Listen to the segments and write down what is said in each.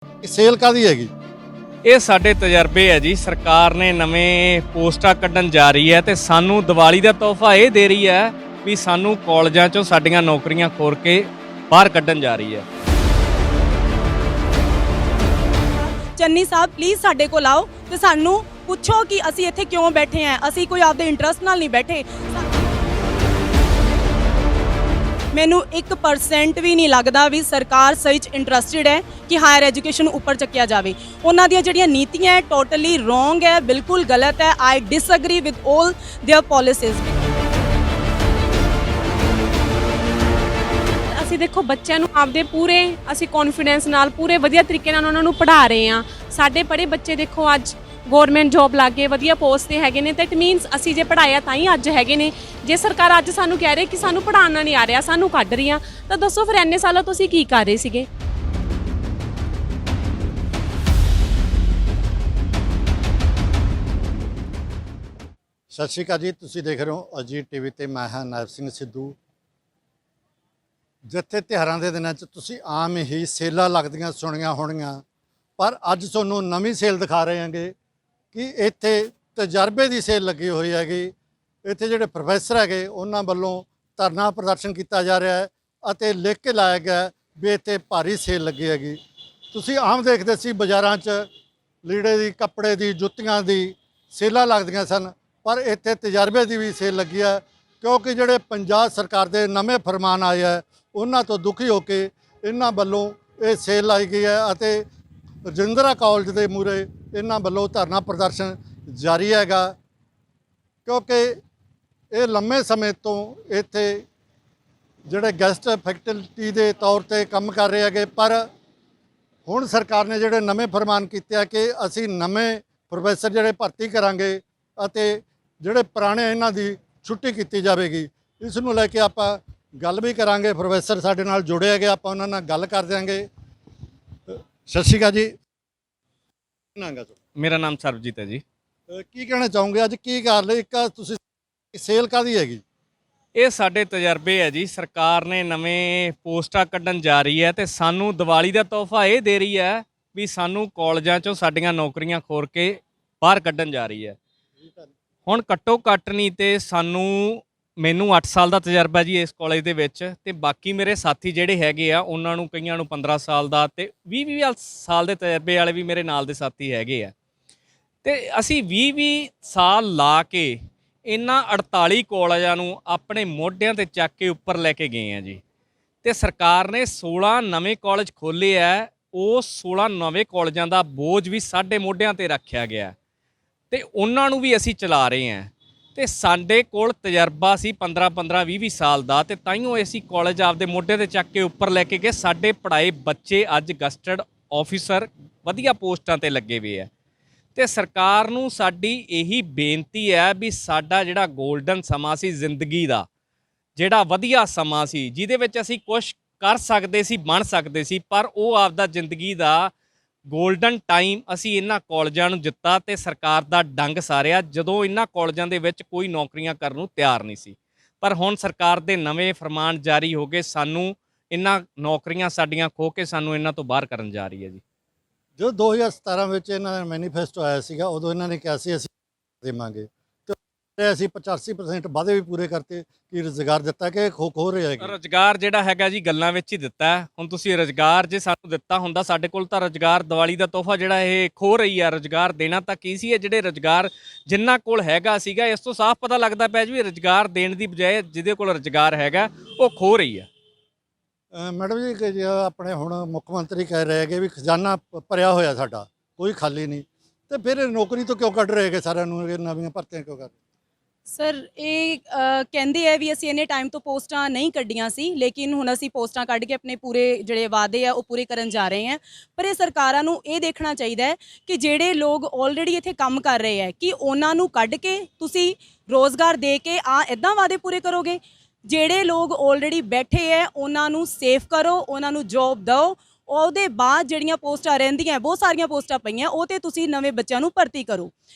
Sale ਕਾਦੀ ਹੈਗੀ? ਇਹ ਸਾਡੇ ਤਜਰਬੇ ਹੈ ਜੀ। ਸਰਕਾਰ ਨੇ ਨਵੇਂ ਪੋਸਟਾਂ ਕੱਢਣ ਜਾ ਰਹੀ ਹੈ ਤੇ ਸਾਨੂੰ ਦੀਵਾਲੀ ਦਾ ਤੋਹਫਾ ਇਹ ਦੇ ਰਹੀ ਹੈ ਵੀ ਸਾਨੂੰ ਕਾਲਜਾਂ 'ਚੋਂ ਸਾਡੀਆਂ ਨੌਕਰੀਆਂ ਖੋਰ ਕੇ ਬਾਹਰ ਕੱਢਣ ਜਾ ਰਹੀ ਹੈ। ਚੰਨੀ ਸਾਹਿਬ ਪਲੀਜ਼ ਸਾਡੇ ਕੋਲ ਆਓ ਤੇ ਸਾਨੂੰ ਪੁੱਛੋ ਕਿ ਅਸੀਂ ਇੱਥੇ ਕਿਉਂ ਬੈਠੇ ਆਂ। ਅਸੀਂ ਕੋਈ ਆਪਦੇ ਇੰਟਰਸਟ ਨਾਲ ਨਹੀਂ ਬੈਠੇ। ਮੈਨੂੰ 1% ਵੀ ਨਹੀਂ ਲੱਗਦਾ ਵੀ ਸਰਕਾਰ ਸਹੀ 'ਚ ਇੰਟਰਸਟਿਡ ਹੈ ਕਿ ਹਾਇਰ ਐਜੂਕੇਸ਼ਨ ਉੱਪਰ ਚੱਕਿਆ ਜਾਵੇ। ਉਹਨਾਂ ਦੀਆਂ ਜਿਹੜੀਆਂ ਨੀਤੀਆਂ ਹੈ ਟੋਟਲੀ ਰੋਂਗ ਹੈ, ਬਿਲਕੁਲ ਗਲਤ ਹੈ। I disagree with all their policies. ਅਸੀਂ ਦੇਖੋ ਬੱਚਿਆਂ ਨੂੰ ਆਪਦੇ ਪੂਰੇ ਅਸੀਂ ਕੌਨਫੀਡੈਂਸ ਨਾਲ ਪੂਰੇ ਵਧੀਆ ਤਰੀਕੇ ਨਾਲ ਉਹਨਾਂ ਨੂੰ ਪੜ੍ਹਾ ਰਹੇ ਹਾਂ। ਸਾਡੇ ਪੜ੍ਹੇ ਬੱਚੇ ਦੇਖੋ ਅੱਜ ਗਵਰਨਮੈਂਟ ਜੌਬ ਲੱਗ ਗਏ, ਵਧੀਆ ਪੋਸਟ ਤੇ ਹੈਗੇ ਨੇ। ਤੇ ਇਟ ਮੀਨਸ ਅਸੀਂ ਜੇ ਪੜ੍ਹਾਇਆ ਤਾਂ ਹੀ ਅੱਜ ਹੈਗੇ ਨੇ। ਜੇ ਸਰਕਾਰ ਅੱਜ ਸਾਨੂੰ ਕਹਿ ਰਹੀ ਕਿ ਸਾਨੂੰ ਪੜ੍ਹਾਉਣਾ ਨਹੀਂ ਆ ਰਿਹਾ, ਸਾਨੂੰ ਕੱਢ ਰਹੀ ਆ, ਤਾਂ ਦੱਸੋ ਫਿਰ ਇੰਨੇ ਸਾਲਾਂ ਤੋਂ ਅਸੀਂ ਕੀ ਕਰ ਰਹੇ ਸੀਗੇ। ਸਤਿ ਸ਼੍ਰੀ ਅਕਾਲ ਜੀ, ਤੁਸੀਂ ਦੇਖ ਰਹੇ ਹੋ ਅਜੀਤ ਟੀਵੀ ਤੇ ਮੈਂ ਹਾਂ ਨਾਇਬ ਸਿੰਘ ਸਿੱਧੂ। ਜਿੱਥੇ ਤਿਉਹਾਰਾਂ ਦੇ ਦਿਨਾਂ 'ਚ ਤੁਸੀਂ ਆਮ ਹੀ ਸੇਲਾਂ ਲੱਗਦੀਆਂ ਸੁਣੀਆਂ ਹੋਣਗੀਆਂ, ਪਰ ਅੱਜ ਤੁਹਾਨੂੰ ਨਵੀਂ ਸੇਲ ਦਿਖਾ ਰਹੇ ਹਾਂਗੇ ਕਿ ਇੱਥੇ ਤਜਰਬੇ ਦੀ ਸੇਲ ਲੱਗੀ ਹੋਈ ਹੈਗੀ। ਇੱਥੇ ਜਿਹੜੇ ਪ੍ਰੋਫੈਸਰ ਹੈਗੇ ਉਹਨਾਂ ਵੱਲੋਂ ਧਰਨਾ ਪ੍ਰਦਰਸ਼ਨ ਕੀਤਾ ਜਾ ਰਿਹਾ ਹੈ ਅਤੇ ਲਿਖ ਕੇ ਲਾਇਆ ਗਿਆ ਵੀ ਇੱਥੇ ਭਾਰੀ ਸੇਲ ਲੱਗੀ ਹੈਗੀ। ਤੁਸੀਂ ਆਮ ਦੇਖਦੇ ਸੀ ਬਾਜ਼ਾਰਾਂ 'ਚ ਲੀੜੇ ਦੀ, ਕੱਪੜੇ ਦੀ, ਜੁੱਤੀਆਂ ਦੀ ਸੇਲਾਂ ਲੱਗਦੀਆਂ ਸਨ, ਪਰ ਇੱਥੇ ਤਜਰਬੇ ਦੀ ਵੀ ਸੇਲ ਲੱਗੀ ਹੈ ਕਿਉਂਕਿ ਜਿਹੜੇ ਪੰਜਾਬ ਸਰਕਾਰ ਦੇ ਨਵੇਂ ਫਰਮਾਨ ਆਏ ਹੈ ਉਹਨਾਂ ਤੋਂ ਦੁਖੀ ਹੋ ਕੇ ਇਹਨਾਂ ਵੱਲੋਂ ਇਹ ਸੇਲ ਲਾਈ ਗਈ ਹੈ ਅਤੇ ਰਜਿੰਦਰਾ ਕਾਲਜ ਦੇ ਮੂਹਰੇ ਇਹਨਾਂ ਵੱਲੋਂ ਧਰਨਾ ਪ੍ਰਦਰਸ਼ਨ ਜਾਰੀ ਹੈਗਾ ਕਿਉਂਕਿ ਇਹ ਲੰਮੇ ਸਮੇਂ ਤੋਂ ਇੱਥੇ ਜਿਹੜੇ ਗੈਸਟ ਫੈਕਲਟੀ ਦੇ ਤੌਰ ਤੇ ਕੰਮ ਕਰ ਰਹੇ ਹੈਗੇ, ਪਰ ਹੁਣ ਸਰਕਾਰ ਨੇ ਜਿਹੜੇ ਨਵੇਂ ਫਰਮਾਨ ਕੀਤੇ ਆ ਕਿ ਅਸੀਂ ਨਵੇਂ ਪ੍ਰੋਫੈਸਰ ਜਿਹੜੇ ਭਰਤੀ ਕਰਾਂਗੇ ਅਤੇ ਜਿਹੜੇ ਪੁਰਾਣੇ ਇਹਨਾਂ ਦੀ ਛੁੱਟੀ ਕੀਤੀ ਜਾਵੇਗੀ। ਇਸ ਨੂੰ ਲੈ ਕੇ ਆਪਾਂ ਗੱਲ ਵੀ ਕਰਾਂਗੇ। ਪ੍ਰੋਫੈਸਰ ਸਾਡੇ ਨਾਲ ਜੁੜੇ ਹੈਗੇ, ਆਪਾਂ ਉਹਨਾਂ ਨਾਲ ਗੱਲ ਕਰ ਦਿਆਂਗੇ। ਸਤਿ ਸ਼੍ਰੀ ਅਕਾਲ ਜੀ। ਮੇਰਾ ਨਾਮ ਸਰਬਜੀਤ ਹੈ ਜੀ। ਕੀ ਕਹਿਣਾ ਚਾਹੋਗੇ ਅੱਜ ਕੀ ਕਰ ਲਈ? ਇੱਕ ਤੁਸੀਂ ਸੇਲ ਕਾਦੀ ਹੈਗੀ? ਇਹ ਸਾਡੇ ਤਜਰਬੇ ਹੈ ਜੀ। ਸਰਕਾਰ ਨੇ ਨਵੇਂ ਪੋਸਟਾਂ ਕੱਢਣ ਜਾ ਰਹੀ ਹੈ ਤੇ ਸਾਨੂੰ ਦੀਵਾਲੀ ਦਾ ਤੋਹਫਾ ਇਹ ਦੇ ਰਹੀ ਹੈ ਵੀ ਸਾਨੂੰ ਕਾਲਜਾਂ 'ਚੋਂ ਸਾਡੀਆਂ ਨੌਕਰੀਆਂ ਖੋਰ ਕੇ ਬਾਹਰ ਕੱਢਣ ਜਾ ਰਹੀ ਹੈ। ਹੁਣ ਘੱਟੋ ਘੱਟ ਨਹੀਂ ਤੇ ਮੈਨੂੰ 8 ਸਾਲ ਦਾ ਤਜਰਬਾ ਜੀ ਇਸ ਕਾਲਜ ਦੇ ਵਿੱਚ, ਤੇ ਬਾਕੀ ਮੇਰੇ ਸਾਥੀ ਜਿਹੜੇ ਹੈਗੇ ਆ ਉਹਨਾਂ ਨੂੰ ਕਈਆਂ ਨੂੰ 15 ਸਾਲ ਦਾ ਤੇ 20 ਸਾਲ ਦੇ ਤਜਰਬੇ ਵਾਲੇ ਵੀ ਮੇਰੇ ਨਾਲ ਦੇ ਸਾਥੀ ਹੈਗੇ ਆ। ਤੇ ਅਸੀਂ 20 ਸਾਲ ਲਾ ਕੇ ਇਹਨਾਂ 48 ਕਾਲਜਾਂ ਨੂੰ ਆਪਣੇ ਮੋਢਿਆਂ ਤੇ ਚੱਕ ਕੇ ਉੱਪਰ ਲੈ ਕੇ ਗਏ ਆ ਜੀ। ਤੇ ਸਰਕਾਰ ਨੇ 16 ਨਵੇਂ ਕਾਲਜ ਖੋਲ੍ਹੇ ਆ। ਉਹ 16 ਨਵੇਂ ਕਾਲਜਾਂ ਦਾ ਬੋਝ ਵੀ ਸਾਡੇ ਮੋਢਿਆਂ ਤੇ ਰੱਖਿਆ ਗਿਆ ਤੇ ਉਹਨਾਂ ਨੂੰ ਵੀ ਅਸੀਂ ਚਲਾ ਰਹੇ ਹਾਂ। ਤੇ ਸਾਡੇ ਕੋਲ ਤਜਰਬਾ ਸੀ 15 20 ਸਾਲ ਦਾ, ਤੇ ਤਾਈਓ ਅਸੀਂ ਕਾਲਜ ਆਪਦੇ ਮੋਢੇ ਤੇ ਚੱਕ ਕੇ ਉੱਪਰ ਲੈ ਕੇ ਗਏ। ਸਾਡੇ ਪੜ੍ਹਾਏ ਬੱਚੇ ਅੱਜ ਗਸਟਡ ਆਫੀਸਰ ਵਧੀਆ ਪੋਸਟਾਂ ਤੇ ਲੱਗੇ ਹੋਏ ਆ। ਤੇ ਸਰਕਾਰ ਨੂੰ ਸਾਡੀ ਇਹੀ ਬੇਨਤੀ ਹੈ ਵੀ ਸਾਡਾ ਜਿਹੜਾ ਗੋਲਡਨ ਸਮਾਂ ਸੀ ਜ਼ਿੰਦਗੀ ਦਾ, ਜਿਹੜਾ ਵਧੀਆ ਸਮਾਂ ਸੀ ਜਿਹਦੇ ਵਿੱਚ ਅਸੀਂ ਕੁਛ ਕਰ ਸਕਦੇ ਸੀ, ਬਣ ਸਕਦੇ ਸੀ, ਪਰ ਉਹ ਆਪਦਾ ਜ਼ਿੰਦਗੀ ਦਾ ਗੋਲਡਨ ਟਾਈਮ ਅਸੀਂ ਇਹਨਾਂ ਕਾਲਜਾਂ ਨੂੰ ਦਿੱਤਾ ਤੇ ਸਰਕਾਰ ਦਾ ਡੰਗ ਸਾਰਿਆ ਜਦੋਂ ਇਹਨਾਂ ਕਾਲਜਾਂ ਦੇ ਵਿੱਚ ਕੋਈ ਨੌਕਰੀਆਂ ਕਰਨ ਨੂੰ ਤਿਆਰ ਨਹੀਂ ਸੀ। ਪਰ ਹੁਣ ਸਰਕਾਰ ਦੇ ਨਵੇਂ ਫਰਮਾਨ ਜਾਰੀ ਹੋ ਗਏ, ਸਾਨੂੰ ਇਹਨਾਂ ਨੌਕਰੀਆਂ ਸਾਡੀਆਂ ਖੋਹ ਕੇ ਸਾਨੂੰ ਇਹਨਾਂ ਤੋਂ ਬਾਹਰ ਕਰਨ ਜਾ ਰਹੀ ਹੈ ਜੀ। ਜਦੋਂ 2017 ਵਿੱਚ ਇਹਨਾਂ ਦਾ ਮੈਨੀਫੈਸਟੋ ਆਇਆ ਸੀਗਾ ਉਦੋਂ ਇਹਨਾਂ ਨੇ ਕਿਹਾ ਸੀ ਅਸੀਂ ਦੇਵਾਂਗੇ, ਤੇ ਅਸੀਂ 85% ਵਾਅਦੇ ਵੀ ਪੂਰੇ ਕਰਤੇ ਕਿ ਰੁਜ਼ਗਾਰ ਦਿੱਤਾ ਕਿ ਖੋ ਰਹੇ ਹੈਗੇ। ਰੁਜ਼ਗਾਰ ਜਿਹੜਾ ਹੈਗਾ ਜੀ ਗੱਲਾਂ ਵਿੱਚ ਹੀ ਦਿੱਤਾ। ਹੁਣ ਤੁਸੀਂ ਰੁਜ਼ਗਾਰ ਜੇ ਸਾਨੂੰ ਦਿੱਤਾ ਹੁੰਦਾ, ਸਾਡੇ ਕੋਲ ਤਾਂ ਰੁਜ਼ਗਾਰ ਦੀਵਾਲੀ ਦਾ ਤੋਹਫਾ ਜਿਹੜਾ ਇਹ ਖੋ ਰਹੀ ਆ। ਰੁਜ਼ਗਾਰ ਦੇਣਾ ਤਾਂ ਕੀ ਸੀ, ਜਿਹੜੇ ਰੁਜ਼ਗਾਰ ਜਿਨ੍ਹਾਂ ਕੋਲ ਹੈਗਾ ਸੀਗਾ, ਇਸ ਤੋਂ ਸਾਫ਼ ਪਤਾ ਲੱਗਦਾ ਪਿਆ ਜੀ ਰੁਜ਼ਗਾਰ ਦੇਣ ਦੀ ਬਜਾਏ ਜਿਹਦੇ ਕੋਲ ਰੁਜ਼ਗਾਰ ਹੈਗਾ ਉਹ ਖੋ ਰਹੀ ਆ। ਮੈਡਮ ਜੀ ਕਿ ਆਪਣੇ ਹੁਣ ਮੁੱਖ ਮੰਤਰੀ ਕਹਿ ਰਹੇ ਹੈਗੇ ਵੀ ਖਜ਼ਾਨਾ ਭਰਿਆ ਹੋਇਆ ਸਾਡਾ, ਕੋਈ ਖਾਲੀ ਨਹੀਂ, ਤੇ ਫਿਰ ਨੌਕਰੀ ਤੋਂ ਕਿਉਂ ਕੱਢ ਰਹੇ ਹੈਗੇ ਸਾਰਿਆਂ ਨੂੰ, ਨਵੀਆਂ ਭਰਤੀਆਂ ਕਿਉਂ ਕਰ? ਸਰ ਇਹ ਕਹਿੰਦੇ ਆ ਵੀ ਅਸੀਂ ਇੰਨੇ ਟਾਈਮ ਤੋਂ ਪੋਸਟਾਂ ਨਹੀਂ ਕੱਢੀਆਂ ਸੀ, ਲੇਕਿਨ ਹੁਣ ਅਸੀਂ ਪੋਸਟਾਂ ਕੱਢ ਕੇ ਆਪਣੇ ਪੂਰੇ ਜਿਹੜੇ ਵਾਅਦੇ ਆ ਉਹ ਪੂਰੇ ਕਰਨ ਜਾ ਰਹੇ ਹਾਂ। ਪਰ ਇਹ ਸਰਕਾਰਾਂ ਨੂੰ ਇਹ ਦੇਖਣਾ ਚਾਹੀਦਾ ਹੈ ਕਿ ਜਿਹੜੇ ਲੋਕ ਆਲਰੇਡੀ ਇੱਥੇ ਕੰਮ ਕਰ ਰਹੇ ਹੈ ਕਿ ਉਹਨਾਂ ਨੂੰ ਕੱਢ ਕੇ ਤੁਸੀਂ ਰੋਜ਼ਗਾਰ ਦੇ ਕੇ ਇੱਦਾਂ ਵਾਅਦੇ ਪੂਰੇ ਕਰੋਗੇ? ਜਿਹੜੇ ਲੋਕ ਆਲਰੇਡੀ ਬੈਠੇ ਹੈ ਉਹਨਾਂ ਨੂੰ ਸੇਫ ਕਰੋ, ਉਹਨਾਂ ਨੂੰ ਜੋਬ ਦਿਓ, ਉਹਦੇ ਬਾਅਦ ਜਿਹੜੀਆਂ ਪੋਸਟਾਂ ਰਹਿੰਦੀਆਂ ਬਹੁਤ ਸਾਰੀਆਂ ਪੋਸਟਾਂ ਪਈਆਂ ਉਹ ਤੇ ਤੁਸੀਂ ਨਵੇਂ ਬੱਚਿਆਂ ਨੂੰ ਭਰਤੀ ਕਰੋ।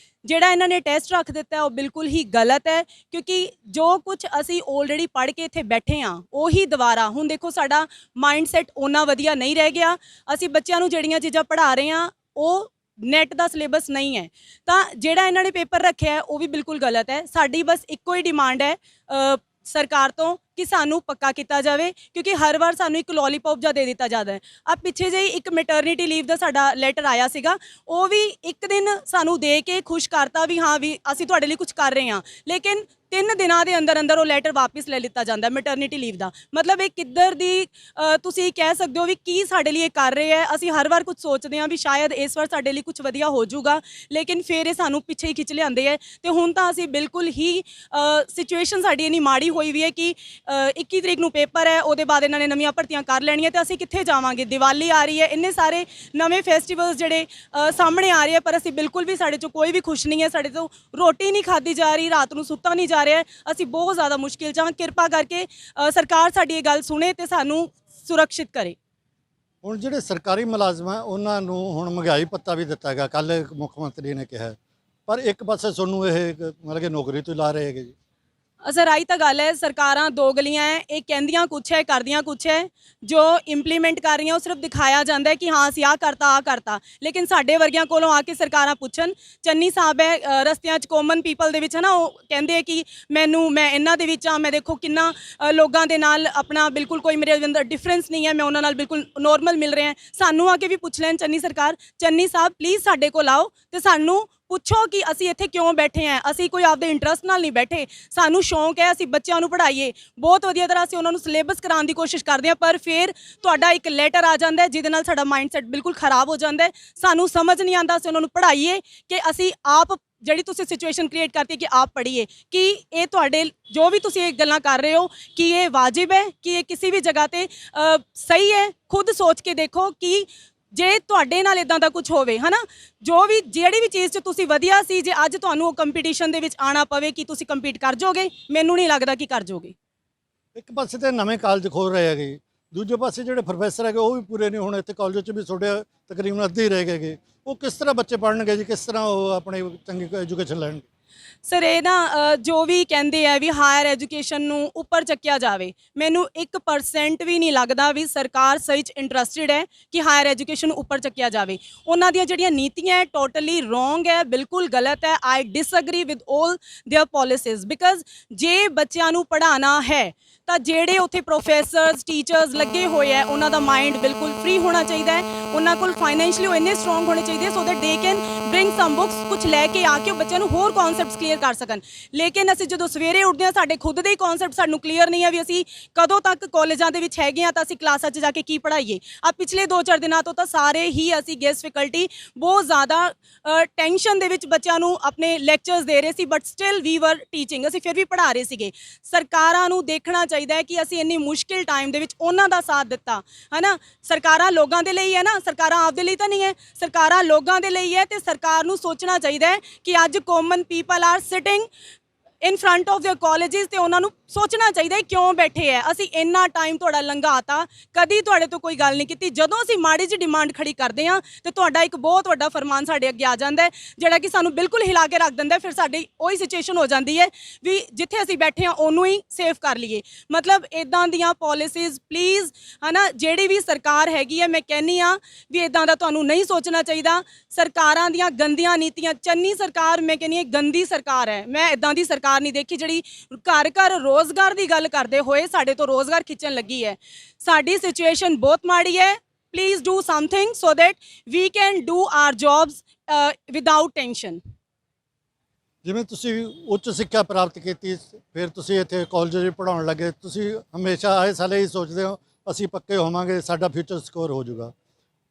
ਜਿਹੜਾ ਇਹਨਾਂ ਨੇ ਟੈਸਟ ਰੱਖ ਦਿੱਤਾ ਉਹ ਬਿਲਕੁਲ ਹੀ ਗਲਤ ਹੈ, ਕਿਉਂਕਿ ਜੋ ਕੁਝ ਅਸੀਂ ਆਲਰੇਡੀ ਪੜ੍ਹ ਕੇ ਇੱਥੇ ਬੈਠੇ ਹਾਂ ਉਹੀ ਦੁਬਾਰਾ ਹੁਣ ਦੇਖੋ ਸਾਡਾ ਮਾਈਂਡ ਸੈਟ ਓਨਾ ਵਧੀਆ ਨਹੀਂ ਰਹਿ ਗਿਆ। ਅਸੀਂ ਬੱਚਿਆਂ ਨੂੰ ਜਿਹੜੀਆਂ ਚੀਜ਼ਾਂ ਪੜ੍ਹਾ ਰਹੇ ਹਾਂ ਉਹ ਨੈਟ ਦਾ ਸਿਲੇਬਸ ਨਹੀਂ ਹੈ, ਤਾਂ ਜਿਹੜਾ ਇਹਨਾਂ ਨੇ ਪੇਪਰ ਰੱਖਿਆ ਹੈ ਉਹ ਵੀ ਬਿਲਕੁਲ ਗਲਤ ਹੈ। ਸਾਡੀ ਬਸ ਇੱਕੋ ਹੀ ਡਿਮਾਂਡ ਹੈ ਸਰਕਾਰ ਤੋਂ ਕਿ ਸਾਨੂੰ ਪੱਕਾ ਕੀਤਾ ਜਾਵੇ, ਕਿਉਂਕਿ ਹਰ ਵਾਰ ਸਾਨੂੰ ਇੱਕ ਲੋਲੀਪੌਪ ਜਿਹਾ ਦੇ ਦਿੱਤਾ ਜਾਂਦਾ ਹੈ। ਆ ਪਿੱਛੇ ਜਿਹੀ ਇੱਕ ਮੈਟਰਨਿਟੀ ਲੀਵ ਦਾ ਸਾਡਾ ਲੈਟਰ ਆਇਆ ਸੀਗਾ, ਉਹ ਵੀ ਇੱਕ ਦਿਨ ਸਾਨੂੰ ਦੇ ਕੇ ਖੁਸ਼ ਕਰਤਾ ਵੀ ਹਾਂ ਵੀ ਅਸੀਂ ਤੁਹਾਡੇ ਲਈ ਕੁਝ ਕਰ ਰਹੇ ਹਾਂ, ਲੇਕਿਨ 3 ਦਿਨਾਂ ਦੇ ਅੰਦਰ ਅੰਦਰ ਉਹ ਲੈਟਰ ਵਾਪਸ ਲੈ ਲਿੱਤਾ ਜਾਂਦਾ ਮੈਟਰਨਿਟੀ ਲੀਵ ਦਾ। ਮਤਲਬ ਇਹ ਕਿੱਧਰ ਦੀ ਤੁਸੀਂ ਕਹਿ ਸਕਦੇ ਹੋ ਵੀ ਕੀ ਸਾਡੇ ਲਈ ਇਹ ਕਰ ਰਹੇ ਹੈ। ਅਸੀਂ ਹਰ ਵਾਰ ਕੁਝ ਸੋਚਦੇ ਹਾਂ ਵੀ ਸ਼ਾਇਦ ਇਸ ਵਾਰ ਸਾਡੇ ਲਈ ਕੁਝ ਵਧੀਆ ਹੋ ਜਾਊਗਾ, ਲੇਕਿਨ ਫਿਰ ਇਹ ਸਾਨੂੰ ਪਿੱਛੇ ਹੀ ਖਿੱਚ ਲਿਆਉਂਦੇ ਹੈ। ਤੇ ਹੁਣ ਤਾਂ ਅਸੀਂ ਬਿਲਕੁਲ ਹੀ ਸਿਚੁਏਸ਼ਨ ਸਾਡੀ ਇੰਨੀ ਮਾੜੀ ਹੋਈ ਵੀ ਹੈ ਕਿ 21 ਤਰੀਕ ਨੂੰ ਪੇਪਰ ਹੈ, ਉਹਦੇ ਬਾਅਦ ਇਹਨਾਂ ਨੇ ਨਵੀਆਂ ਭਰਤੀਆਂ ਕਰ ਲੈਣੀਆਂ ਤੇ ਅਸੀਂ ਕਿੱਥੇ ਜਾਵਾਂਗੇ। ਦੀਵਾਲੀ ਆ ਰਹੀ ਹੈ, ਇੰਨੇ ਸਾਰੇ ਨਵੇਂ ਫੈਸਟੀਵਲਸ ਜਿਹੜੇ ਸਾਹਮਣੇ ਆ ਰਹੇ ਹੈ, ਪਰ ਅਸੀਂ ਬਿਲਕੁਲ ਵੀ ਸਾਡੇ 'ਚੋਂ ਕੋਈ ਵੀ ਖੁਸ਼ ਨਹੀਂ ਹੈ। ਸਾਡੇ ਤੋਂ ਰੋਟੀ ਨਹੀਂ ਖਾਧੀ ਜਾ ਰਹੀ, ਰਾਤ ਨੂੰ ਸੁੱਤਾ ਨਹੀਂ ਜਾ ਰਿਹਾ, ਅਸੀਂ ਬਹੁਤ ਜ਼ਿਆਦਾ ਮੁਸ਼ਕਿਲ 'ਚ ਹਾਂ। ਕਿਰਪਾ ਕਰਕੇ ਸਰਕਾਰ ਸਾਡੀ ਇਹ ਗੱਲ ਸੁਣੇ ਤੇ ਸਾਨੂੰ ਸੁਰੱਖਿਅਤ ਕਰੇ। ਹੁਣ ਜਿਹੜੇ ਸਰਕਾਰੀ ਮੁਲਾਜ਼ਮ ਆ ਉਹਨਾਂ ਨੂੰ ਹੁਣ ਮਹਿੰਗਾਈ ਭੱਤਾ ਵੀ ਦਿੱਤਾ ਹੈਗਾ, ਕੱਲ੍ਹ ਮੁੱਖ ਮੰਤਰੀ ਨੇ ਕਿਹਾ, ਪਰ ਇੱਕ ਪਾਸੇ ਤੁਹਾਨੂੰ ਇਹ ਮਤਲਬ ਕਿ ਨੌਕਰੀ ਤੋਂ ਲਾ ਰਹੇ ਹੈਗੇ ਜੀ। ਸਰ ਆਹੀ ਤਾਂ ਗੱਲ ਹੈ, ਸਰਕਾਰਾਂ ਦੋ ਗਲੀਆਂ ਹੈ, ਇਹ ਕਹਿੰਦੀਆਂ ਕੁਛ ਹੈ ਕਰਦੀਆਂ ਕੁਛ ਹੈ। ਜੋ ਇੰਪਲੀਮੈਂਟ ਕਰ ਰਹੀਆਂ ਉਹ ਸਿਰਫ ਦਿਖਾਇਆ ਜਾਂਦਾ ਹੈ ਕਿ ਹਾਂ ਅਸੀਂ ਆਹ ਕਰਤਾ, ਲੇਕਿਨ ਸਾਡੇ ਵਰਗਿਆਂ ਕੋਲੋਂ ਆ ਕੇ ਸਰਕਾਰਾਂ ਪੁੱਛਣ। ਚੰਨੀ ਸਾਹਿਬ ਹੈ ਰਸਤਿਆਂ 'ਚ ਕਾਮਨ ਪੀਪਲ ਦੇ ਵਿੱਚ ਹੈ ਨਾ, ਉਹ ਕਹਿੰਦੇ ਕਿ ਮੈਂ ਇਹਨਾਂ ਦੇ ਵਿੱਚ ਆ, ਮੈਂ ਦੇਖੋ ਕਿੰਨਾ ਲੋਕਾਂ ਦੇ ਨਾਲ ਆਪਣਾ ਬਿਲਕੁਲ ਕੋਈ ਮੇਰੇ ਅੰਦਰ ਡਿਫਰੈਂਸ ਨਹੀਂ ਹੈ, ਮੈਂ ਉਹਨਾਂ ਨਾਲ ਬਿਲਕੁਲ ਨੋਰਮਲ ਮਿਲ ਰਿਹਾ। ਸਾਨੂੰ ਆ ਕੇ ਵੀ ਪੁੱਛ ਲੈਣ ਚੰਨੀ ਸਰਕਾਰ, ਚੰਨੀ ਸਾਹਿਬ ਪਲੀਜ਼ ਸਾਡੇ ਕੋਲ ਆਓ ਤੇ ਸਾਨੂੰ ਪੁੱਛੋ ਕਿ ਅਸੀਂ ਇੱਥੇ ਕਿਉਂ ਬੈਠੇ ਹਾਂ। ਅਸੀਂ ਕੋਈ ਆਪਦੇ ਇੰਟਰਸਟ ਨਾਲ ਨਹੀਂ ਬੈਠੇ, ਸਾਨੂੰ ਸ਼ੌਂਕ ਹੈ ਅਸੀਂ ਬੱਚਿਆਂ ਨੂੰ ਪੜ੍ਹਾਈਏ, ਬਹੁਤ ਵਧੀਆ ਤਰ੍ਹਾਂ ਅਸੀਂ ਉਹਨਾਂ ਨੂੰ ਸਿਲੇਬਸ ਕਰਾਉਣ ਦੀ ਕੋਸ਼ਿਸ਼ ਕਰਦੇ ਹਾਂ, ਪਰ ਫਿਰ ਤੁਹਾਡਾ ਇੱਕ ਲੈਟਰ ਆ ਜਾਂਦਾ ਹੈ ਜਿਹਦੇ ਨਾਲ ਸਾਡਾ ਮਾਈਂਡਸੈਟ ਬਿਲਕੁਲ ਖਰਾਬ ਹੋ ਜਾਂਦਾ ਹੈ। ਸਾਨੂੰ ਸਮਝ ਨਹੀਂ ਆਉਂਦਾ ਅਸੀਂ ਉਹਨਾਂ ਨੂੰ ਪੜ੍ਹਾਈਏ ਕਿ ਅਸੀਂ ਆਪ ਜਿਹੜੀ ਤੁਸੀਂ ਸਿਚੁਏਸ਼ਨ ਕ੍ਰੀਏਟ ਕਰਤੀ ਕਿ ਆਪ ਪੜ੍ਹੀਏ, ਕਿ ਇਹ ਤੁਹਾਡੇ ਜੋ ਵੀ ਤੁਸੀਂ ਇਹ ਗੱਲਾਂ ਕਰ ਰਹੇ ਹੋ ਕਿ ਇਹ ਵਾਜਿਬ ਹੈ, ਕਿ ਇਹ ਕਿਸੇ ਵੀ ਜਗ੍ਹਾ ਤੇ ਸਹੀ ਹੈ। ਖੁਦ ਸੋਚ ਕੇ ਦੇਖੋ ਕਿ ਜੇ ਤੁਹਾਡੇ ਨਾਲ ਇਦਾਂ ਦਾ ਕੁਝ ਹੋਵੇ ਹੈ ਨਾ, ਜਿਹੜੀ ਵੀ ਚੀਜ਼ 'ਚ ਤੁਸੀਂ ਵਧੀਆ ਸੀ, ਜੇ ਅੱਜ ਤੁਹਾਨੂੰ ਉਹ ਕੰਪੀਟੀਸ਼ਨ ਦੇ ਵਿੱਚ ਆਉਣਾ ਪਵੇ ਕਿ ਤੁਸੀਂ ਕੰਪੀਟ ਕਰ ਜਾਓਗੇ, ਮੈਨੂੰ ਨਹੀਂ ਲੱਗਦਾ ਕਿ ਕਰ ਜਾਓਗੇ। ਇੱਕ ਪਾਸੇ ਤੇ ਨਵੇਂ ਕਾਲਜ ਖੋਲ ਰਹੇ ਹੈਗੇ, ਦੂਜੇ ਪਾਸੇ ਜਿਹੜੇ ਪ੍ਰੋਫੈਸਰ ਹੈਗੇ ਉਹ ਵੀ ਪੂਰੇ ਨਹੀਂ ਹੋਣੇ। ਇੱਥੇ ਕਾਲਜ 'ਚ ਵੀ ਤੁਹਾਡੇ ਤਕਰੀਬਨ ਅੱਧੇ ਹੀ ਰਹਿ ਗਏ, ਉਹ ਕਿਸ ਤਰ੍ਹਾਂ ਬੱਚੇ ਪੜ੍ਹਨਗੇ ਜੀ, ਕਿਸ ਤਰ੍ਹਾਂ ਉਹ ਆਪਣੀ ਚੰਗੀ ਐਜੂਕੇਸ਼ਨ ਲੈਣਗੇ। ਸਰ ਇਹ ਨਾ ਜੋ ਵੀ ਕਹਿੰਦੇ ਆ ਵੀ ਹਾਇਰ ਐਜੂਕੇਸ਼ਨ ਨੂੰ ਉੱਪਰ ਚੱਕਿਆ ਜਾਵੇ, ਮੈਨੂੰ 1% ਵੀ ਨਹੀਂ ਲੱਗਦਾ ਵੀ ਸਰਕਾਰ ਸਹੀ 'ਚ ਇੰਟਰਸਟਿਡ ਹੈ ਕਿ ਹਾਇਰ ਐਜੂਕੇਸ਼ਨ ਨੂੰ ਉੱਪਰ ਚੱਕਿਆ ਜਾਵੇ। ਉਹਨਾਂ ਦੀਆਂ ਜਿਹੜੀਆਂ ਨੀਤੀਆਂ ਹੈ ਟੋਟਲੀ ਰੋਂਗ ਹੈ, ਬਿਲਕੁਲ ਗਲਤ ਹੈ। I disagree with all their policies, because ਜੇ ਬੱਚਿਆਂ ਨੂੰ ਪੜ੍ਹਾਉਣਾ ਹੈ ਤਾਂ ਜਿਹੜੇ ਉੱਥੇ ਪ੍ਰੋਫੈਸਰਸ ਟੀਚਰਸ ਲੱਗੇ ਹੋਏ ਹੈ ਉਹਨਾਂ ਦਾ ਮਾਈਂਡ ਬਿਲਕੁਲ ਫ੍ਰੀ ਹੋਣਾ ਚਾਹੀਦਾ ਹੈ, ਉਹਨਾਂ ਕੋਲ ਫਾਈਨੈਂਸ਼ੀਅਲੀ ਉਹ ਇੰਨੇ ਸਟਰੋਂਗ ਹੋਣੇ ਚਾਹੀਦੇ so that they can bring some books, ਕੁਝ ਲੈ ਕੇ ਆ ਕੇ ਉਹ ਬੱਚਿਆਂ ਨੂੰ ਹੋਰ ਕਨਸੈਪਟਸ ਕਲੀਅਰ ਕਰ ਸਕਣ। ਲੇਕਿਨ ਅਸੀਂ ਜਦੋਂ ਸਵੇਰੇ ਉੱਠਦੇ ਹਾਂ ਸਾਡੇ ਖੁਦ ਦੇ ਹੀ ਕਨਸੈਪਟ ਸਾਨੂੰ ਕਲੀਅਰ ਨਹੀਂ ਹੈ ਵੀ ਅਸੀਂ ਕਦੋਂ ਤੱਕ ਕਾਲਜਾਂ ਦੇ ਵਿੱਚ ਹੈਗੇ ਹਾਂ ਤਾਂ ਅਸੀਂ ਕਲਾਸਾਂ 'ਚ ਜਾ ਕੇ ਕੀ ਪੜ੍ਹਾਈਏ। ਆ ਪਿਛਲੇ 2-4 ਦਿਨਾਂ ਤੋਂ ਤਾਂ ਸਾਰੇ ਹੀ ਅਸੀਂ ਗੈਸਟ ਫੈਕਲਟੀ ਬਹੁਤ ਜ਼ਿਆਦਾ ਟੈਂਸ਼ਨ ਦੇ ਵਿੱਚ ਬੱਚਿਆਂ ਨੂੰ ਆਪਣੇ ਲੈਕਚਰਸ ਦੇ ਰਹੇ ਸੀ, ਬਟ ਸਟਿਲ ਵੀ ਵਰ ਟੀਚਿੰਗ, ਅਸੀਂ ਫਿਰ ਵੀ ਪੜ੍ਹਾ ਰਹੇ ਸੀਗੇ। ਸਰਕਾਰਾਂ ਨੂੰ ਦੇਖਣਾ ਚਾਹੀਦਾ ਹੈ ਕਿ ਅਸੀਂ ਇੰਨੀ ਮੁਸ਼ਕਿਲ ਟਾਈਮ ਦੇ ਵਿੱਚ ਉਹਨਾਂ ਦਾ ਸਾਥ ਦਿੱਤਾ ਹੈ ਨਾ। ਸਰਕਾਰਾਂ ਲੋਕਾਂ ਦੇ ਲਈ ਹੈ ਨਾ, ਸਰਕਾਰਾਂ ਆਪਦੇ ਲਈ ਤਾਂ ਨਹੀਂ ਹੈ, ਸਰਕਾਰਾਂ ਲੋਕਾਂ ਦੇ ਲਈ ਹੈ। ਤੇ ਸਰਕਾਰ ਨੂੰ ਸੋਚਣਾ ਚਾਹੀਦਾ ਹੈ ਕਿ ਅੱਜ common people are sitting in front of there colleges ਤੇ ਉਹਨਾਂ ਨੂੰ ਸੋਚਣਾ ਚਾਹੀਦਾ ਹੈ ਕਿਉਂ ਬੈਠੇ ਹੈ। ਅਸੀਂ ਇੰਨਾ ਟਾਈਮ ਤੁਹਾਡਾ ਲੰਘਾਤਾ, ਕਦੀ ਤੁਹਾਡੇ ਤੋਂ ਕੋਈ ਗੱਲ ਨਹੀਂ ਕੀਤੀ। ਜਦੋਂ ਅਸੀਂ ਮਾੜੀ ਜਿਹੀ ਡਿਮਾਂਡ ਖੜੀ ਕਰਦੇ ਹਾਂ ਤੇ ਤੁਹਾਡਾ ਇੱਕ ਬਹੁਤ ਵੱਡਾ ਫਰਮਾਨ ਸਾਡੇ ਅੱਗੇ ਆ ਜਾਂਦਾ ਹੈ ਜਿਹੜਾ ਕਿ ਸਾਨੂੰ ਬਿਲਕੁਲ ਹਿਲਾ ਕੇ ਰੱਖ ਦਿੰਦਾ। ਫਿਰ ਸਾਡੀ ਉਹੀ ਸਿਚੁਏਸ਼ਨ ਹੋ ਜਾਂਦੀ ਹੈ ਵੀ ਜਿੱਥੇ ਅਸੀਂ ਬੈਠੇ ਹਾਂ ਉਹਨੂੰ ਹੀ ਸੇਵ ਕਰ ਲਈਏ। ਮਤਲਬ ਇੱਦਾਂ ਦੀਆਂ ਪੋਲਿਸੀਜ਼ ਪਲੀਜ਼ ਹੈ ਨਾ, ਜਿਹੜੀ ਵੀ ਸਰਕਾਰ ਹੈਗੀ ਹੈ, ਮੈਂ ਕਹਿੰਦੀ ਹਾਂ ਵੀ ਇੱਦਾਂ ਦਾ ਤੁਹਾਨੂੰ ਨਹੀਂ ਸੋਚਣਾ ਚਾਹੀਦਾ। ਸਰਕਾਰਾਂ ਦੀਆਂ ਗੰਦੀਆਂ ਨੀਤੀਆਂ, ਚੰਨੀ ਸਰਕਾਰ ਮੈਂ ਕਹਿੰਦੀ ਹਾਂ ਗੰਦੀ ਸਰਕਾਰ ਹੈ। ਮੈਂ ਇੱਦਾਂ ਦੀ ਸਰਕਾਰ ਨਹੀਂ ਦੇਖੀ ਜਿਹੜੀ ਘਰ ਘਰ ਰੋਜ਼ਗਾਰ ਦੀ ਗੱਲ ਕਰਦੇ ਹੋਏ ਸਾਡੇ ਤੋਂ ਰੋਜ਼ਗਾਰ ਖਿੱਚਣ ਲੱਗੀ ਹੈ। ਸਾਡੀ ਸਿਚੁਏਸ਼ਨ ਬਹੁਤ ਮਾੜੀ ਹੈ। Please do something so that we can do our jobs without tension. ਜਿਵੇਂ ਤੁਸੀਂ ਉੱਚ ਸਿੱਖਿਆ ਪ੍ਰਾਪਤ ਕੀਤੀ, ਫਿਰ ਤੁਸੀਂ ਇੱਥੇ ਕਾਲਜ ਵਿੱਚ ਪੜ੍ਹਾਉਣ ਲੱਗੇ, ਤੁਸੀਂ ਹਮੇਸ਼ਾ ਆਏ ਸਾਲ ਹੀ ਸੋਚਦੇ ਹੋ ਅਸੀਂ ਪੱਕੇ ਹੋਵਾਂਗੇ, ਸਾਡਾ ਫਿਊਚਰ ਸਿਕਿਉਰ ਹੋ ਜਾਊਗਾ,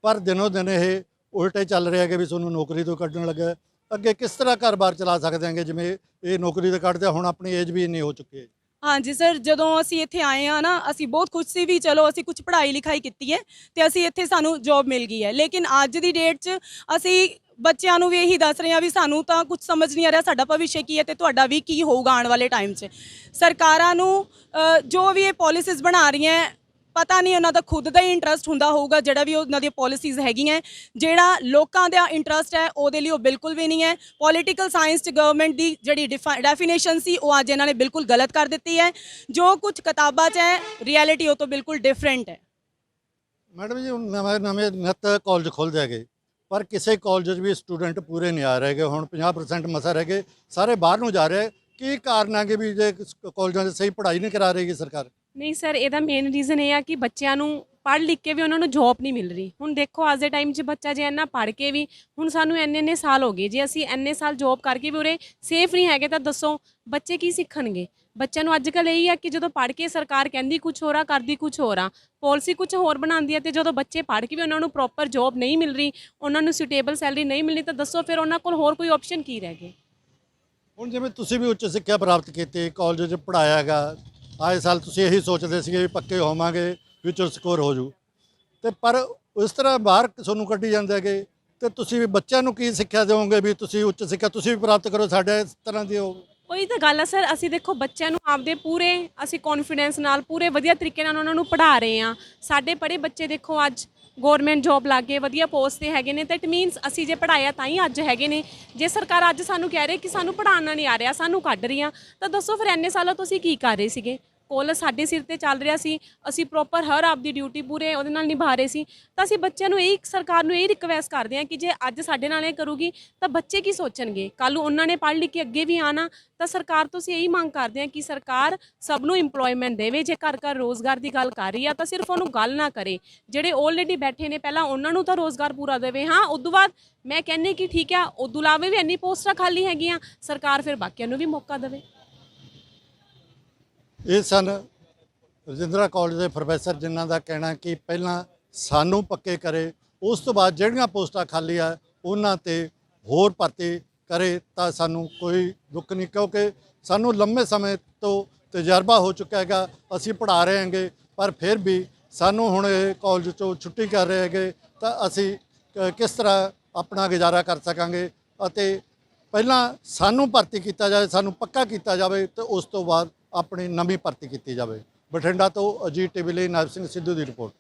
ਪਰ ਦਿਨੋਂ ਦਿਨ ਇਹ ਉਲਟੇ ਚੱਲ ਰਿਹਾ ਕਿ ਵੀ ਤੁਹਾਨੂੰ ਨੌਕਰੀ ਤੋਂ ਕੱਢਣ ਲੱਗਾ। ਅੱਗੇ ਕਿਸ ਤਰ੍ਹਾਂ ਘਰ-ਬਾਰ ਚਲਾ ਸਕਦੇ ਹਾਂਗੇ, ਜਿਵੇਂ ਇਹ ਨੌਕਰੀ ਤੋਂ ਕੱਢਦੇ ਹੁਣ ਆਪਣੀ ਏਜ ਵੀ ਇੰਨੀ ਹੋ ਚੁੱਕੀ ਹੈ। ਹਾਂਜੀ ਸਰ, ਜਦੋਂ ਅਸੀਂ ਇੱਥੇ ਆਏ ਹਾਂ ਨਾ ਅਸੀਂ ਬਹੁਤ ਖੁਸ਼ ਸੀ ਵੀ ਚਲੋ ਅਸੀਂ ਕੁਝ ਪੜ੍ਹਾਈ ਲਿਖਾਈ ਕੀਤੀ ਹੈ ਤੇ ਅਸੀਂ ਇੱਥੇ ਸਾਨੂੰ ਜੌਬ ਮਿਲ ਗਈ ਹੈ। ਲੇਕਿਨ ਅੱਜ ਦੀ ਡੇਟ 'ਚ ਅਸੀਂ ਬੱਚਿਆਂ ਨੂੰ ਵੀ ਇਹੀ ਦੱਸ ਰਹੇ ਹਾਂ ਵੀ ਸਾਨੂੰ ਤਾਂ ਕੁਝ ਸਮਝ ਨਹੀਂ ਆ ਰਿਹਾ, ਸਾਡਾ ਭਵਿੱਖ ਕੀ ਹੈ ਤੇ ਤੁਹਾਡਾ ਵੀ ਕੀ ਹੋਊਗਾ ਆਉਣ ਵਾਲੇ ਟਾਈਮ 'ਚ। ਸਰਕਾਰਾਂ ਨੂੰ ਜੋ ਵੀ ਇਹ ਪੋਲਿਸੀਜ਼ ਬਣਾ ਰਹੀਆਂ ਪਤਾ ਨਹੀਂ ਉਹਨਾਂ ਦਾ ਖੁਦ ਦਾ ਹੀ ਇੰਟਰਸਟ ਹੁੰਦਾ ਹੋਊਗਾ, ਜਿਹੜਾ ਵੀ ਉਹਨਾਂ ਦੀਆਂ ਪਾਲਿਸੀਜ਼ ਹੈਗੀਆਂ, ਜਿਹੜਾ ਲੋਕਾਂ ਦਾ ਇੰਟਰਸਟ ਹੈ ਉਹਦੇ ਲਈ ਉਹ ਬਿਲਕੁਲ ਵੀ ਨਹੀਂ ਹੈ। ਪੋਲੀਟੀਕਲ ਸਾਇੰਸ 'ਚ ਗਵਰਨਮੈਂਟ ਦੀ ਜਿਹੜੀ ਡੈਫੀਨੇਸ਼ਨ ਸੀ ਉਹ ਅੱਜ ਇਹਨਾਂ ਨੇ ਬਿਲਕੁਲ ਗਲਤ ਕਰ ਦਿੱਤੀ ਹੈ। ਜੋ ਕੁਝ ਕਿਤਾਬਾਂ 'ਚ ਹੈ ਰਿਐਲਿਟੀ ਉਹ ਤੋਂ ਬਿਲਕੁਲ ਡਿਫਰੈਂਟ ਹੈ। ਮੈਡਮ ਜੀ, ਹੁਣ ਨਵੇਂ ਨਿੱਤ ਕਾਲਜ ਖੁੱਲ੍ਹ ਜਾਏਗੇ, ਪਰ ਕਿਸੇ ਕਾਲਜ 'ਚ ਵੀ ਸਟੂਡੈਂਟ ਪੂਰੇ ਨਹੀਂ ਆ ਰਹੇਗੇ। ਹੁਣ 50% ਮਸਾ ਰਹਿ ਗਏ, ਸਾਰੇ ਬਾਹਰ ਨੂੰ ਜਾ ਰਹੇ। ਕੀ ਕਾਰਨ ਹੈ ਕਿ ਵੀ ਜੇ ਕਾਲਜਾਂ 'ਚ ਸਹੀ ਪੜ੍ਹਾਈ ਨਹੀਂ ਕਰਾ ਰਹੀ ਸਰਕਾਰ? ਨਹੀਂ ਸਰ, ਇਹਦਾ ਮੇਨ ਰੀਜ਼ਨ ਇਹ ਆ ਕਿ ਬੱਚਿਆਂ ਨੂੰ ਪੜ੍ਹ ਲਿਖ ਕੇ ਵੀ ਉਹਨਾਂ ਨੂੰ ਜੌਬ ਨਹੀਂ ਮਿਲ ਰਹੀ। ਹੁਣ ਦੇਖੋ ਅੱਜ ਦੇ ਟਾਈਮ 'ਚ ਬੱਚਾ ਜੇ ਇੰਨਾ ਪੜ੍ਹ ਕੇ ਵੀ, ਹੁਣ ਸਾਨੂੰ ਇੰਨੇ ਸਾਲ ਹੋ ਗਏ, ਜੇ ਅਸੀਂ ਇੰਨੇ ਸਾਲ ਜੌਬ ਕਰਕੇ ਵੀ ਉਰੇ ਸੇਫ ਨਹੀਂ ਹੈਗੇ ਤਾਂ ਦੱਸੋ ਬੱਚੇ ਕੀ ਸਿੱਖਣਗੇ? ਬੱਚਿਆਂ ਨੂੰ ਅੱਜ ਕੱਲ੍ਹ ਇਹੀ ਆ ਕਿ ਜਦੋਂ ਪੜ੍ਹ ਕੇ ਸਰਕਾਰ ਕਹਿੰਦੀ ਕੁਝ ਹੋਰ ਆ, ਕਰਦੀ ਕੁਝ ਹੋਰ ਆ, ਪਾਲਿਸੀ ਕੁਝ ਹੋਰ ਬਣਾਉਂਦੀ ਹੈ, ਤੇ ਜਦੋਂ ਬੱਚੇ ਪੜ੍ਹ ਕੇ ਵੀ ਉਹਨਾਂ ਨੂੰ ਪ੍ਰੋਪਰ ਜੌਬ ਨਹੀਂ ਮਿਲ ਰਹੀ, ਉਹਨਾਂ ਨੂੰ ਸੁਟੇਬਲ ਸੈਲਰੀ ਨਹੀਂ ਮਿਲਣੀ, ਤਾਂ ਦੱਸੋ ਫਿਰ ਉਹਨਾਂ ਕੋਲ ਹੋਰ ਕੋਈ ਆਪਸ਼ਨ ਕੀ ਰਹਿ ਗਏ? ਹੁਣ ਜਿਵੇਂ ਤੁਸੀਂ ਵੀ ਉੱਚ ਸਿੱਖਿਆ ਪ੍ਰਾਪਤ ਕੀਤੀ, ਕਾਲਜ 'ਚ ਪੜ੍ਹਾਇਆ ਹੈਗਾ, ਆਏ ਸਾਲ ਤੁਸੀਂ ਇਹੀ ਸੋਚਦੇ ਸੀਗੇ ਵੀ ਪੱਕੇ ਹੋਵਾਂਗੇ, ਫਿਊਚਰ ਸਕੋਰ ਹੋ ਜੂ, ਤੇ ਪਰ ਇਸ ਤਰ੍ਹਾਂ ਬਾਹਰ ਤੁਹਾਨੂੰ ਕੱਢੀ ਜਾਂਦੇ ਹੈਗੇ। ਤੇ ਤੁਸੀਂ ਵੀ ਬੱਚਿਆਂ ਨੂੰ ਕੀ ਸਿੱਖਿਆ ਦਿਓਗੇ ਵੀ ਤੁਸੀਂ ਉੱਚ ਸਿੱਖਿਆ ਤੁਸੀਂ ਵੀ ਪ੍ਰਾਪਤ ਕਰੋ, ਸਾਡੇ ਇਸ ਤਰ੍ਹਾਂ ਦੀ ਹੋ? ਉਹੀ ਤਾਂ ਗੱਲ ਆ ਸਰ, ਅਸੀਂ ਦੇਖੋ ਬੱਚਿਆਂ ਨੂੰ ਆਪਦੇ ਪੂਰੇ ਅਸੀਂ ਕੌਨਫੀਡੈਂਸ ਨਾਲ ਪੂਰੇ ਵਧੀਆ ਤਰੀਕੇ ਨਾਲ ਉਹਨਾਂ ਨੂੰ ਪੜ੍ਹਾ ਰਹੇ ਹਾਂ। ਸਾਡੇ ਪੜ੍ਹੇ ਬੱਚੇ ਦੇਖੋ ਅੱਜ ਗਵਰਨਮੈਂਟ ਜੌਬ ਲੱਗ ਗਏ, ਵਧੀਆ ਪੋਸਟ ਤੇ ਹੈਗੇ ਨੇ, ਤਾਂ ਇਟ ਮੀਨਸ ਅਸੀਂ ਜੇ ਪੜ੍ਹਾਇਆ ਤਾਂ ਹੀ ਅੱਜ ਹੈਗੇ ਨੇ। ਜੇ ਸਰਕਾਰ ਅੱਜ ਸਾਨੂੰ ਕਹਿ ਰਹੀ ਕਿ ਸਾਨੂੰ ਪੜ੍ਹਾਉਣਾ ਨਹੀਂ ਆ ਰਿਹਾ, ਸਾਨੂੰ ਕੱਢ ਰਹੀਆਂ, ਤਾਂ ਦੱਸੋ ਫਿਰ ਇੰਨੇ ਸਾਲਾਂ ਤੋਂ ਅਸੀਂ ਕੀ ਕਰ ਰਹੇ ਸੀਗੇ? ਕੋਲ ਸਾਡੇ ਸਿਰ ਤੇ ਚੱਲ ਰਿਹਾ ਸੀ, ਅਸੀਂ ਪ੍ਰੋਪਰ ਹਰ ਆਪਦੀ ਡਿਊਟੀ ਪੂਰੇ ਉਹਦੇ ਨਾਲ ਨਿਭਾ ਰਹੇ ਸੀ। ਤਾਂ ਅਸੀਂ ਬੱਚਿਆਂ ਨੂੰ ਇਹੀ, ਸਰਕਾਰ ਨੂੰ ਇਹ ਰਿਕਵੈਸਟ ਕਰਦੇ ਹਾਂ ਕਿ ਜੇ ਅੱਜ ਸਾਡੇ ਨਾਲ ਇਹ ਕਰੂਗੀ ਤਾਂ ਬੱਚੇ ਕੀ ਸੋਚਣਗੇ? ਕੱਲ੍ਹ ਨੂੰ ਉਹਨਾਂ ਨੇ ਪੜ੍ਹ ਲਿਖ ਕੇ ਅੱਗੇ ਵੀ ਆਉਣਾ। ਤਾਂ ਸਰਕਾਰ ਤੋਂ ਅਸੀਂ ਇਹੀ ਮੰਗ ਕਰਦੇ ਹਾਂ ਕਿ ਸਰਕਾਰ ਸਭ ਨੂੰ ਇੰਪਲੋਇਮੈਂਟ ਦੇਵੇ। ਜੇ ਘਰ ਘਰ ਰੋਜ਼ਗਾਰ ਦੀ ਗੱਲ ਕਰ ਰਹੀ ਆ ਤਾਂ ਸਿਰਫ ਉਹਨੂੰ ਗੱਲ ਨਾ ਕਰੇ, ਜਿਹੜੇ ਆਲਰੇਡੀ ਬੈਠੇ ਨੇ ਪਹਿਲਾਂ ਉਹਨਾਂ ਨੂੰ ਤਾਂ ਰੋਜ਼ਗਾਰ ਪੂਰਾ ਦੇਵੇ। ਹਾਂ, ਉਦੋਂ ਬਾਅਦ ਮੈਂ ਕਹਿੰਦੀ ਕਿ ਠੀਕ ਆ, ਉਦੋਂ ਇਲਾਵਾ ਵੀ ਇੰਨੀ ਪੋਸਟਾਂ ਖਾਲੀ ਹੈਗੀਆਂ, ਸਰਕਾਰ ਫਿਰ ਬਾਕੀਆਂ ਨੂੰ ਵੀ ਮੌਕਾ ਦੇਵੇ। ਇਹ ਸਨ ਰਜਿੰਦਰਾ ਕਾਲਜ ਦੇ ਪ੍ਰੋਫੈਸਰ, ਜਿਨ੍ਹਾਂ ਦਾ ਕਹਿਣਾ ਕਿ ਪਹਿਲਾਂ ਸਾਨੂੰ ਪੱਕੇ ਕਰੇ, ਉਸ ਤੋਂ ਬਾਅਦ ਜਿਹੜੀਆਂ ਪੋਸਟਾਂ ਖਾਲੀ ਆ ਉਹਨਾਂ ਤੇ ਹੋਰ ਭਰਤੀ ਕਰੇ ਤਾਂ ਸਾਨੂੰ ਕੋਈ ਦੁੱਖ ਨਹੀਂ, ਕਿਉਂਕਿ ਸਾਨੂੰ ਲੰਮੇ ਸਮੇਂ ਤੋਂ ਤਜਰਬਾ ਹੋ ਚੁੱਕਾ ਹੈਗਾ। ਅਸੀਂ ਪੜ੍ਹਾ ਰਹੇ ਹਾਂਗੇ, ਪਰ ਫਿਰ ਵੀ ਸਾਨੂੰ ਹੁਣ ਇਹ ਕਾਲਜ 'ਚੋਂ ਛੁੱਟੀ ਕਰ ਰਹੇ ਹੈਗੇ ਤਾਂ ਅਸੀਂ ਕਿਸ ਤਰ੍ਹਾਂ ਆਪਣਾ ਗੁਜ਼ਾਰਾ ਕਰ ਸਕਾਂਗੇ? ਅਤੇ ਪਹਿਲਾਂ ਸਾਨੂੰ ਭਰਤੀ ਕੀਤਾ ਜਾਵੇ, ਸਾਨੂੰ ਪੱਕਾ ਕੀਤਾ ਜਾਵੇ, ਤੇ ਉਸ ਤੋਂ ਬਾਅਦ ਆਪਣੀ ਨਵੀਂ ਭਰਤੀ ਕੀਤੀ ਜਾਵੇ। ਬਠਿੰਡਾ ਤੋਂ ਅਜੀਤ ਟੀਵੀ ਲਈ ਨਾਇਬ ਸਿੰਘ ਸਿੱਧੂ ਦੀ ਰਿਪੋਰਟ।